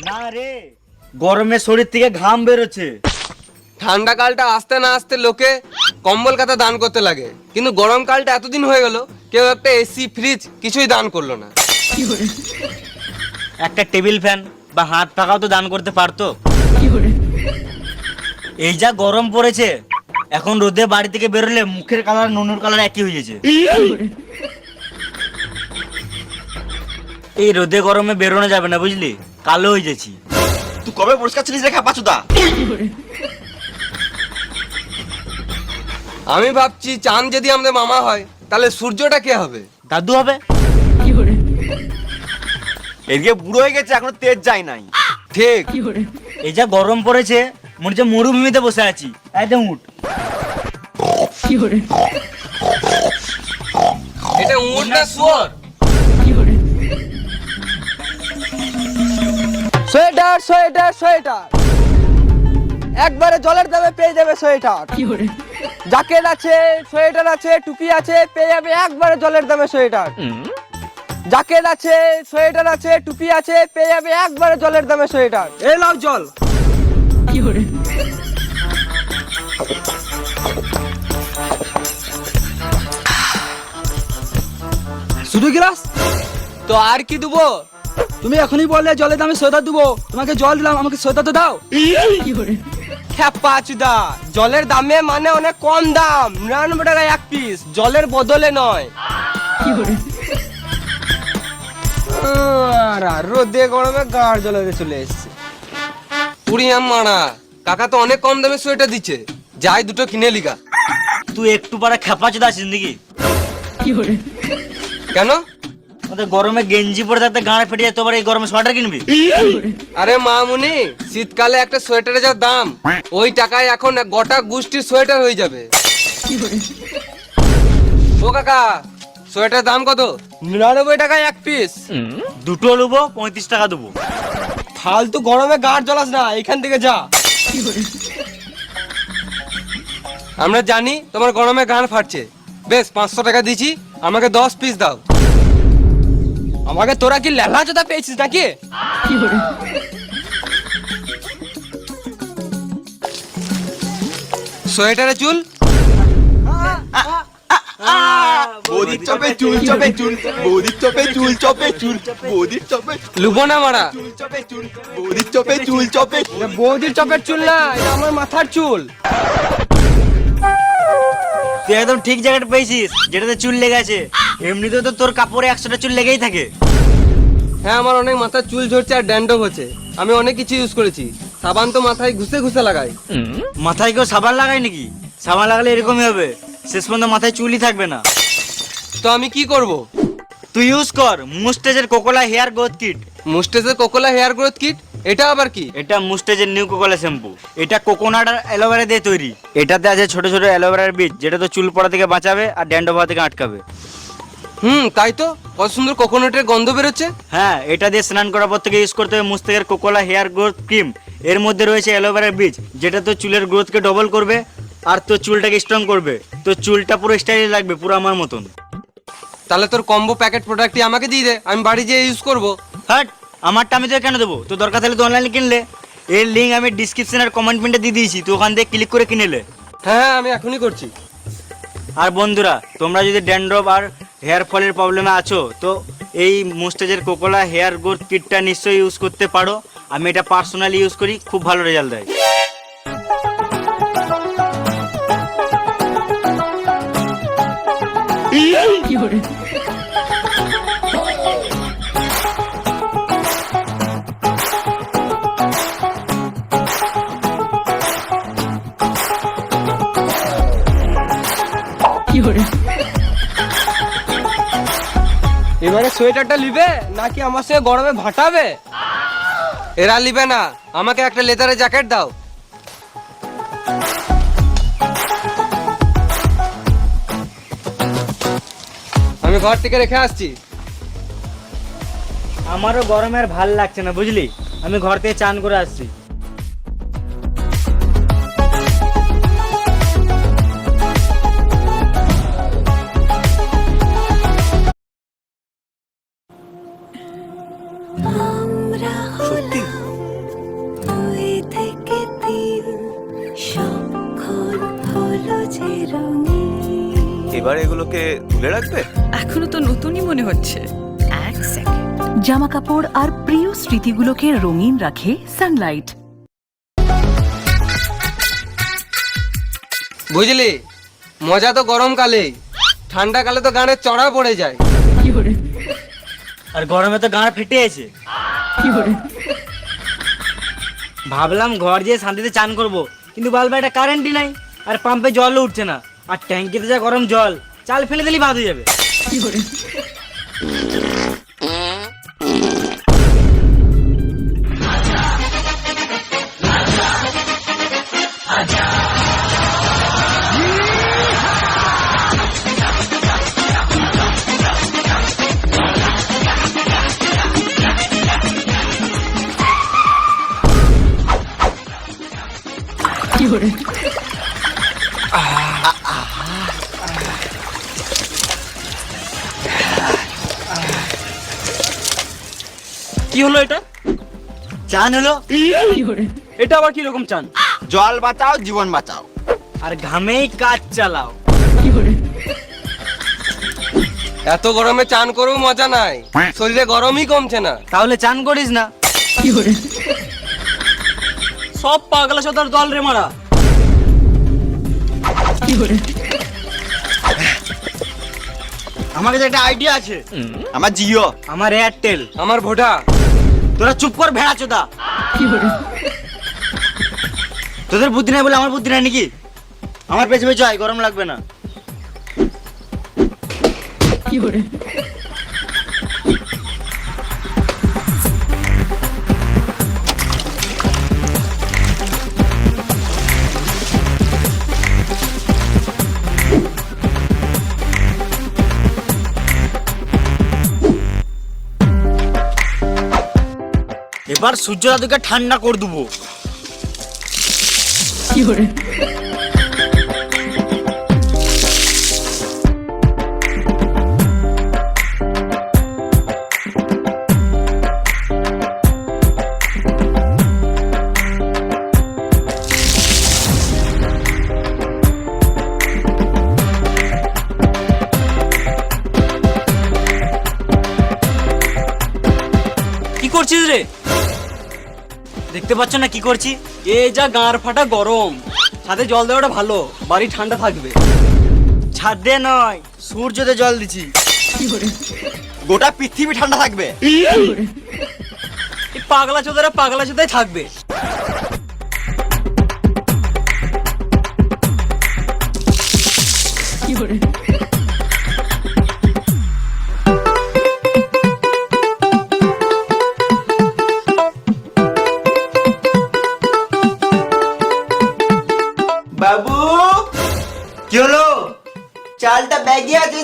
না রে, গরমে শরীর থেকে ঘাম বেরোচ্ছে। ঠান্ডা কালটা আসতে না আসতে লোকে কম্বল কাতা দান করতে লাগে, কিন্তু গরম কালটা এতদিন হয়ে গেল কেউ একটা এসি ফ্রিজ কিছুই দান করলো না। একটা টেবিল ফ্যান বা হাত পাখাও তো দান করতে পারতো। এই যা গরম পড়েছে, এখন রোদে বাড়ি থেকে বেরোলে মুখের কালার নুনুর কালার একই হয়ে গেছে। এই রোদে গরমে বেরোনো যাবে না, বুঝলি, কালো হয়ে যাচ্ছি। তুই কবে পরিষ্কার ছিলিস রে পাচুদা? আমি ভাবছি চাঁদ যদি আমাদের মামা হয় তাহলে সূর্যটা কে হবে? দাদু হবে। এদিকে বুড়ো হয়ে গেছে, এখনো তেজ যায় নাই। ঠিক। এই যা গরম পড়েছে, মনে হচ্ছে মরুভূমিতে বসে আছি। একদম উঠ। এটা উট না শুয়োর? সোয়েটার সোয়েটার সোয়েটার, একবারে জলের দামে পেয়ে যাবে সোয়েটার। জ্যাকেট আছে, সোয়েটার আছে, টুপি আছে, পেয়ে যাবে একবারে জলের দামে সোয়েটার। জ্যাকেট আছে, সোয়েটার আছে, টুপি আছে, পেয়ে যাবে একবারে জলের দামে সোয়েটার। এই নাও জল। শুধু গ্লাস তো আর কি দেবো? তুমি এখনই বললে জলের দামে সোয়েটার দেবো, তোমাকে জল দিলাম, আমাকে সোয়েটার তো দাও। পাচুদা, জলের দামে মানে অনেক কম দাম, 99 টাকা এক পিস, জলের বদলে নয়। রোদে গরমে গাড় জলে চলে এসছে। পুরিয়াম মারা, কাকা তো অনেক কম দামে সোয়েটার দিচ্ছে, যাই দুটো কিনে লিগা। তুই একটু পারা খেপাচোদা আছিস নাকি? কেন? ওদের গরমে গেঞ্জি পরে থাকতে গাঁড় ফেটে যায়, তোবার এই গরমে সোয়েটার কিনবি? আরে মামুনি, শীতকালে একটা সোয়েটারের যা দাম, ওই টাকায় এখন গোটা গোষ্ঠীর সোয়েটার হয়ে যাবে। ও কাকা, সোয়েটার দাম কত? 99 টাকা এক পিস। দুটো নেবো, 35 টাকা দেবো। ফালতু গরমে গাড় জ্বলাস না, এখান থেকে যা। আমরা জানি তোমার গরমে গান ফাটছে, বেশ 500 টাকা দিছি, আমাকে 10 পিস দাও। আমাকে তোরা কি লেলা জোদা পেয়েছিস নাকি? সোয়েটারে চুল, বৌদির চপে চুল চপে চুল, বৌদির চপে চুল চপে চুল, বৌদির চপে লুবো না মারা। চুল চপে চুল, বৌদির চপে চুল চপে। এটা বৌদির চপের চুল না, এটা আমার মাথার চুল। তুই একদম ঠিক জায়গাটা পেয়েছিস, যেটাতে চুল লেগে আছে। এমনিতে তো তোর কাপড়ে 100টা চুল লেগেই থাকে। হ্যাঁ, আমার অনেক মাথার চুল ঝরছে আর ড্যান্ড্রফ হচ্ছে, আমি অনেক কিছু ইউজ করেছি। সাবান তো মাথায় ঘুষে ঘুষে লাগাই। মাথায় কেউ সাবান লাগায় নাকি? সাবান লাগালে এরকমই হবে, শেষ পর্যন্ত মাথায় চুলই থাকবে না। তো আমি কি করব? তুই ইউজ কর মুস্টেজের কোকোলা হেয়ার গ্রোথ কিট। মুস্টেজের কোকোলা হেয়ার গ্রোথ কিট, এটা আবার কি? এটা মুস্টেজের নিউ কোকোলা শ্যাম্পু। এটা কোকোনাট আর অ্যালোভেরা দিয়ে তৈরি। এটাতে আছে ছোট ছোট অ্যালোভেরার বীজ, যেটা তো চুল পড়া থেকে বাঁচাবে আর ড্যান্ড্রফ হওয়া থেকে আটকাবে। তাই তো, কত সুন্দর কোকোনাটের গন্ধ বেরোচ্ছে। হ্যাঁ, এটা দিয়ে স্নান করার পর থেকে ইউজ করতে হবে মুস্টেজের কোকোলা হেয়ার গ্রোথ ক্রিম। এর মধ্যে রয়েছে অ্যালোভেরার বীজ, যেটা তো চুলের গ্রোথকে ডবল করবে আর তোর চুলটাকে স্ট্রং করবে। তো চুলটা পুরো স্টাইল লাগবে, পুরো আমার মতন। তাহলে তোর কম্বো প্যাকেট প্রোডাক্টটি আমাকে দিয়ে দে, আমি বাড়ি যেয়ে ইউজ করব। হাট, আমারটা আমি তোকে কেন দেবো? তো দরকার তাহলে তো অনলাইনে কিনলে। এর লিঙ্ক আমি ডিসক্রিপশন আর কমেন্টমেন্টে দিয়ে দিয়েছি, তুই ওখান থেকে ক্লিক করে কিনেলে। হ্যাঁ, আমি এখনই করছি। আর বন্ধুরা, তোমরা যদি ড্যান্ড্রফ আর হেয়ার ফলের প্রবলেমে আছো, তো এই মুস্টেজের কোকোলা হেয়ার গ্রোথ কিটটা নিশ্চয়ই ইউজ করতে পারো। আমি এটা পার্সোনালি ইউজ করি, খুব ভালো রেজাল্ট দেয়। এবারে সোয়েটারটা নিবে নাকি আমার সঙ্গে গরমে ভাটাবে? এরা নিবে না, আমাকে একটা লেদারের জ্যাকেট দাও। আমি ঘর থেকে রেখে আসছি। আমারও গরমে আর ভাল লাগছে না, বুঝলি, আমি ঘর থেকে চান করে আসছি। সত্যি এবার এগুলোকে তুলে রাখবে? এখনো তো নতুনই মনে হচ্ছে। এক সেকেন্ড। জামা কাপড় আর প্রিয় স্মৃতিগুলোকে রঙিন রাখে সানলাইট। বুঝলি, মজা তো গরমকালেই, ঠান্ডাকালে তো গানের চড়া পড়ে যায়। আর গরমে তো গাঁড় ফেটে আছে। ভাবলাম ঘর যেয়ে শান্তিতে চান করব, কিন্তু বালবা এটা কারেন্টই নাই, আর পাম্পে জলও উঠছে না, আর ট্যাঙ্কিতে যা গরম জল, চাল ফেলে দিলেই ভাত হয়ে যাবে। কি হলো এটা? চান হলো, এটা আবার কি রকম চান? জল বাঁচাও, জীবন বাঁচাও। আর ঘামেই কাজ চালাও। এত গরমে চান করেও মজা নাই, শরীরে গরমই কমছে না। তাহলে চান করিস না। সব পাগলা সদার দল রে মারা। আমার কাছে একটা আইডিয়া আছে। আমার জিও। আমার এয়ারটেল। আমার ভোটা। তোরা চুপ কর ভেড়া চোদা। তোদের বুদ্ধি নাই বলে আমার বুদ্ধি নাই নাকি? আমার পেছনে পেছনে আয়, গরম লাগবে না। এবার সূর্য দাদুকে ঠান্ডা করে দেবো। কি করছিস রে? দেখতে পাচ্ছ না কি করছি? এই যা গাঁড় ফাটা গরম, সাথে জল দেওয়াটা ভালো, বাড়ি ঠান্ডা থাকবে। ছাদে নয়, সূর্যতে জল দিচ্ছি। গোটা পৃথিবী ঠান্ডা থাকবে। এই পাগলা চোদারা পাগলা চোদাই থাকবে। বাবু, কি হলো? চালটা ব্যাগে আছে।